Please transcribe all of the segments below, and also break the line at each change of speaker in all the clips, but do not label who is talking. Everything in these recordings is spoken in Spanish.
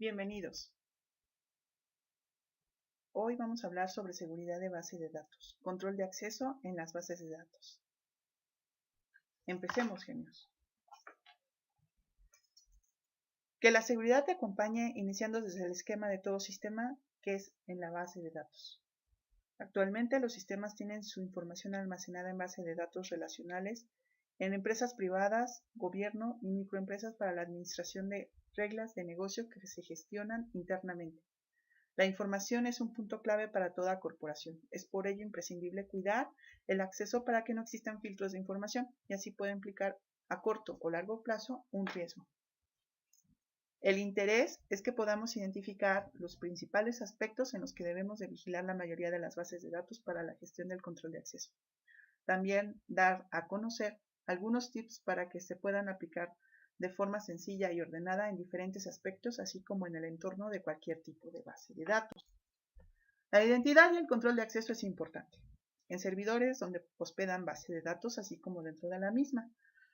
Bienvenidos. Hoy vamos a hablar sobre seguridad de base de datos, control de acceso en las bases de datos. Empecemos, genios. Que la seguridad te acompañe iniciando desde el esquema de todo sistema que es en la base de datos. Actualmente los sistemas tienen su información almacenada en base de datos relacionales en empresas privadas, gobierno y microempresas para la administración de reglas de negocio que se gestionan internamente. La información es un punto clave para toda corporación. Es por ello imprescindible cuidar el acceso para que no existan filtros de información y así puede implicar a corto o largo plazo un riesgo. El interés es que podamos identificar los principales aspectos en los que debemos de vigilar la mayoría de las bases de datos para la gestión del control de acceso. También dar a conocer algunos tips para que se puedan aplicar de forma sencilla y ordenada en diferentes aspectos, así como en el entorno de cualquier tipo de base de datos. La identidad y el control de acceso es importante. En servidores donde hospedan base de datos, así como dentro de la misma.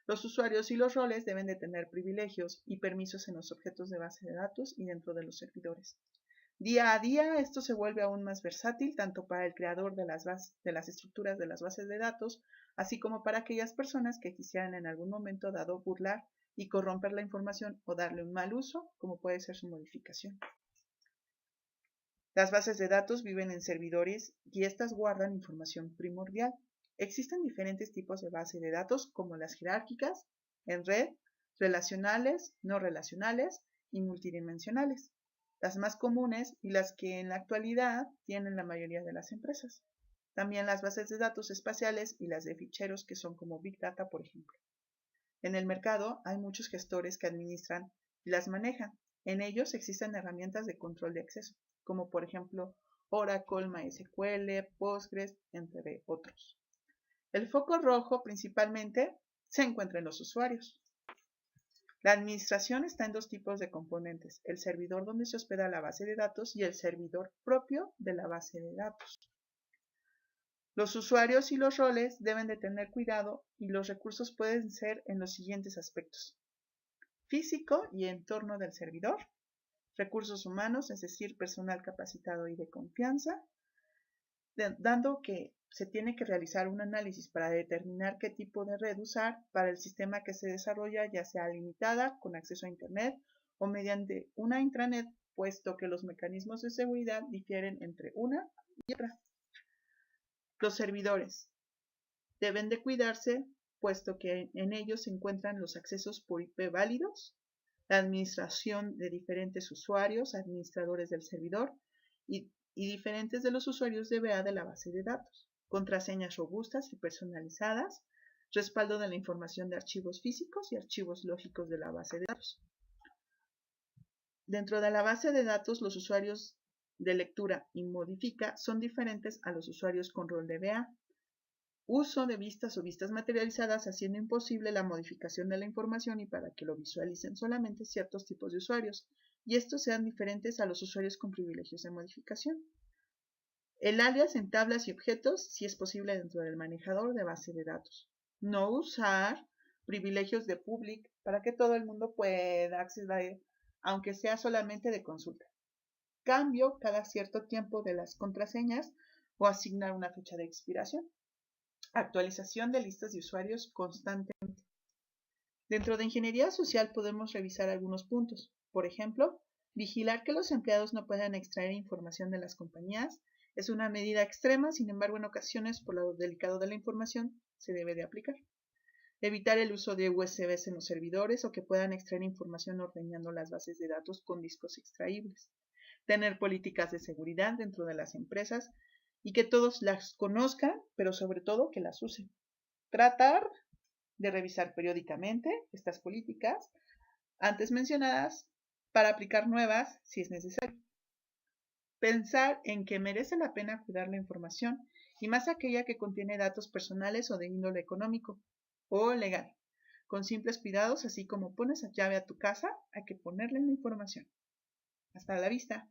Los usuarios y los roles deben de tener privilegios y permisos en los objetos de base de datos y dentro de los servidores. Día a día, esto se vuelve aún más versátil, tanto para el creador de las estructuras de las bases de datos, así como para aquellas personas que quisieran en algún momento dado burlar y corromper la información o darle un mal uso, como puede ser su modificación. Las bases de datos viven en servidores y estas guardan información primordial. Existen diferentes tipos de base de datos, como las jerárquicas, en red, relacionales, no relacionales y multidimensionales. Las más comunes y las que en la actualidad tienen la mayoría de las empresas. También las bases de datos espaciales y las de ficheros que son como Big Data, por ejemplo. En el mercado hay muchos gestores que administran y las manejan. En ellos existen herramientas de control de acceso, como por ejemplo Oracle, MySQL, Postgres, entre otros. El foco rojo principalmente se encuentra en los usuarios. La administración está en dos tipos de componentes, el servidor donde se hospeda la base de datos y el servidor propio de la base de datos. Los usuarios y los roles deben de tener cuidado y los recursos pueden ser en los siguientes aspectos. Físico y entorno del servidor, recursos humanos, es decir, personal capacitado y de confianza, dando que se tiene que realizar un análisis para determinar qué tipo de red usar para el sistema que se desarrolla, ya sea limitada, con acceso a Internet o mediante una intranet, puesto que los mecanismos de seguridad difieren entre una y otra. Los servidores deben de cuidarse, puesto que en ellos se encuentran los accesos por IP válidos, la administración de diferentes usuarios, administradores del servidor y diferentes de los usuarios DBA de la base de datos, contraseñas robustas y personalizadas, respaldo de la información de archivos físicos y archivos lógicos de la base de datos. Dentro de la base de datos, los usuarios de lectura y modifica son diferentes a los usuarios con rol DBA. Uso de vistas o vistas materializadas haciendo imposible la modificación de la información y para que lo visualicen solamente ciertos tipos de usuarios, y estos sean diferentes a los usuarios con privilegios de modificación. El alias en tablas y objetos, si es posible dentro del manejador de base de datos. No usar privilegios de public para que todo el mundo pueda acceder, aunque sea solamente de consulta. Cambio cada cierto tiempo de las contraseñas o asignar una fecha de expiración. Actualización de listas de usuarios constantemente. Dentro de ingeniería social podemos revisar algunos puntos. Por ejemplo, vigilar que los empleados no puedan extraer información de las compañías. Es una medida extrema, sin embargo, en ocasiones, por lo delicado de la información, se debe de aplicar. Evitar el uso de USBs en los servidores o que puedan extraer información ordeñando las bases de datos con discos extraíbles. Tener políticas de seguridad dentro de las empresas y que todos las conozcan, pero sobre todo que las usen. Tratar de revisar periódicamente estas políticas antes mencionadas para aplicar nuevas si es necesario. Pensar en que merece la pena cuidar la información y más aquella que contiene datos personales o de índole económico o legal. Con simples cuidados, así como pones llave a tu casa, hay que ponerle la información. Hasta la vista.